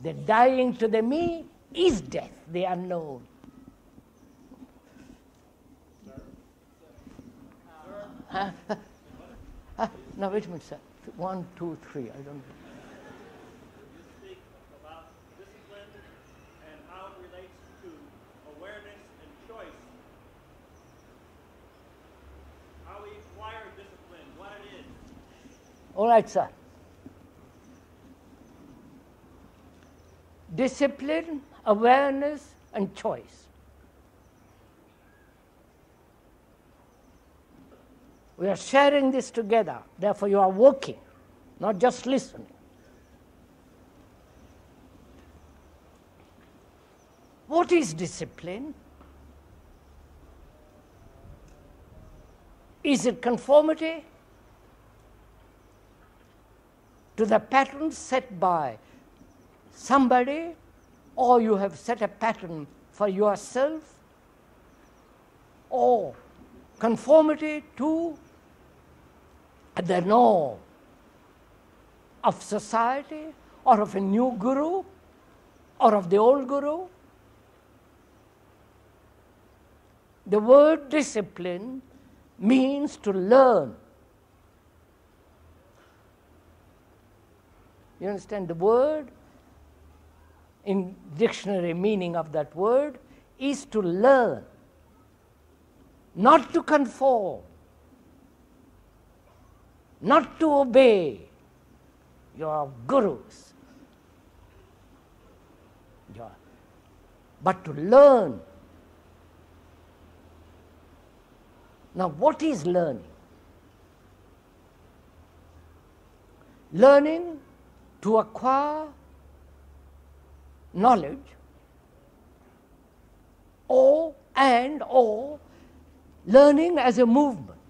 The dying to the me is death, the unknown. Now wait a minute, sir. 1, 2, 3. I don't know. You speak about discipline and how it relates to awareness and choice. How we acquire discipline, what it is. All right, sir. Discipline, awareness, and choice. We are sharing this together. Therefore, you are working, not just listening. What is discipline? Is it conformity to the pattern set by somebody, or you have set a pattern for yourself, or conformity to the norm of society, or of a new guru, or of the old guru? The word discipline means to learn. You understand? The word, in dictionary meaning of that word, is to learn, not to conform, not to obey your gurus, but to learn. Now, what is learning? Learning to acquire knowledge or learning as a movement.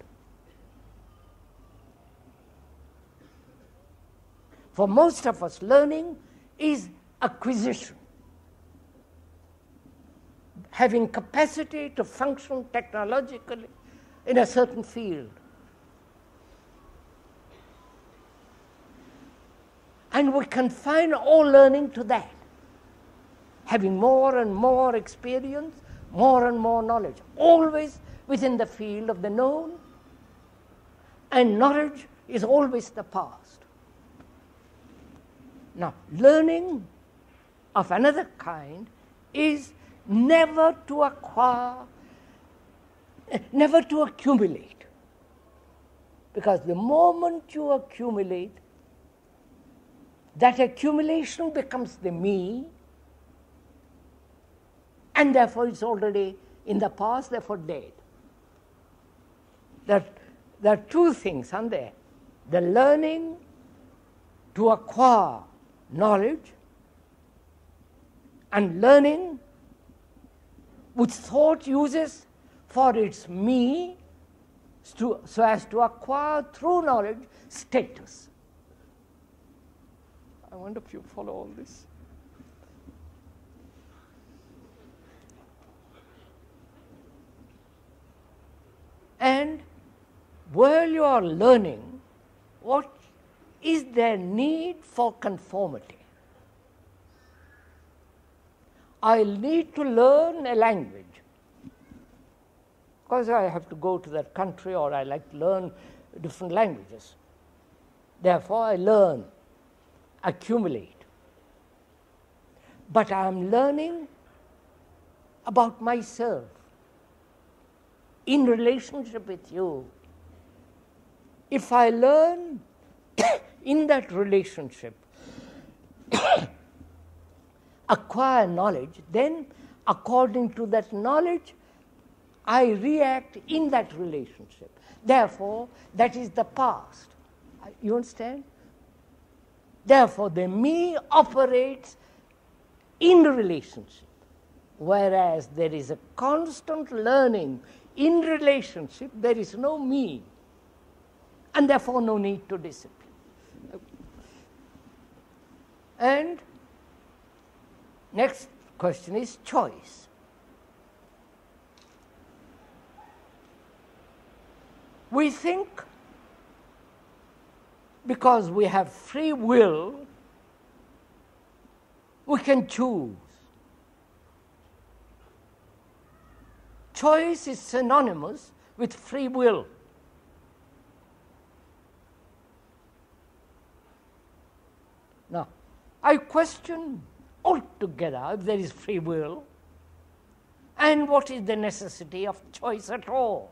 For most of us, learning is acquisition, having capacity to function technologically in a certain field. And we confine all learning to that. Having more and more experience, more and more knowledge, always within the field of the known, and knowledge is always the past. Now, learning of another kind is never to acquire, never to accumulate. Because the moment you accumulate, that accumulation becomes the me, and therefore it's already in the past, therefore dead. There are two things, aren't there? The learning to acquire knowledge and learning which thought uses for its me so as to acquire through knowledge status. I wonder if you follow all this. And while you are learning, what is there need for conformity? I need to learn a language because I have to go to that country, or I like to learn different languages. Therefore, I learn, accumulate. But I am learning about myself in relationship with you. If I learn in that relationship, acquire knowledge, then according to that knowledge, I react in that relationship. Therefore, that is the past. You understand? Therefore, the me operates in relationship, whereas there is a constant learning in relationship, there is no me, and therefore no need to discipline. And next question is choice. We think because we have free will, we can choose. Choice is synonymous with free will. Now, I question altogether if there is free will and what is the necessity of choice at all.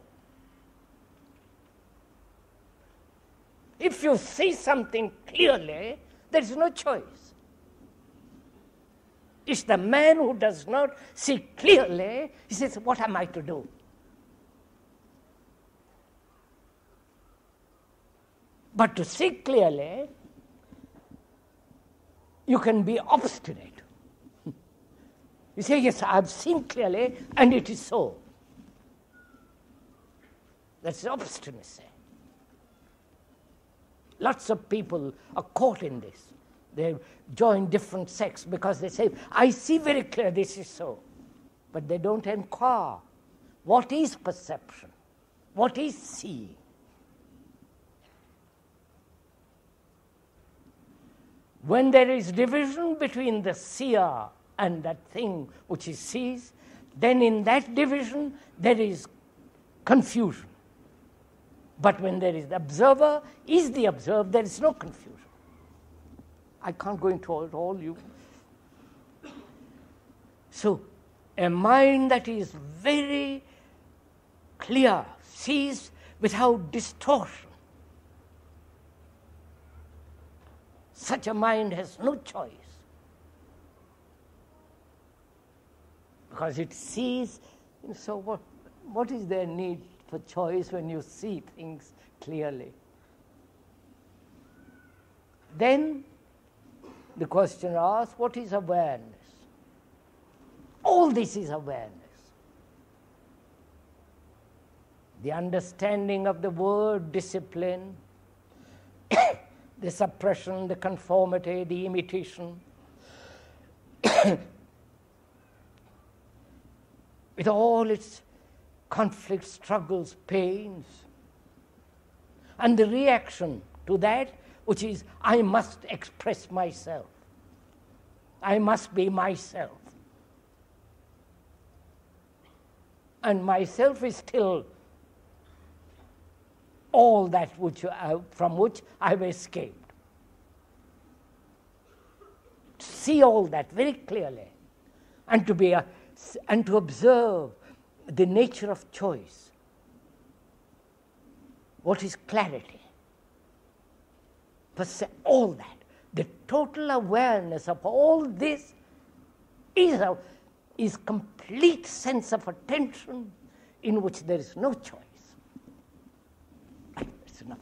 If you see something clearly, there is no choice. It's the man who does not see clearly, he says, what am I to do? But to see clearly, you can be obstinate. You say, yes, I've seen clearly, and it is so. That's obstinacy. Lots of people are caught in this. They join different sects because they say, I see very clear this is so. But they don't inquire. What is perception? What is seeing? When there is division between the seer and that thing which he sees, then in that division there is confusion. But when there is the observer, is the observed, there is no confusion. I can't go into it all. So, a mind that is very clear, sees without distortion. Such a mind has no choice. Because it sees, so what is their need for choice when you see things clearly? Then the question asks, what is awareness? All this is awareness. The understanding of the word discipline, the suppression, the conformity, the imitation, with all its conflicts, struggles, pains, and the reaction to that, which is, I must express myself. I must be myself. and myself is still all that from which I've escaped. To see all that very clearly, and to observe the nature of choice. What is clarity? All that, the total awareness of all this is complete sense of attention in which there is no choice. It's enough.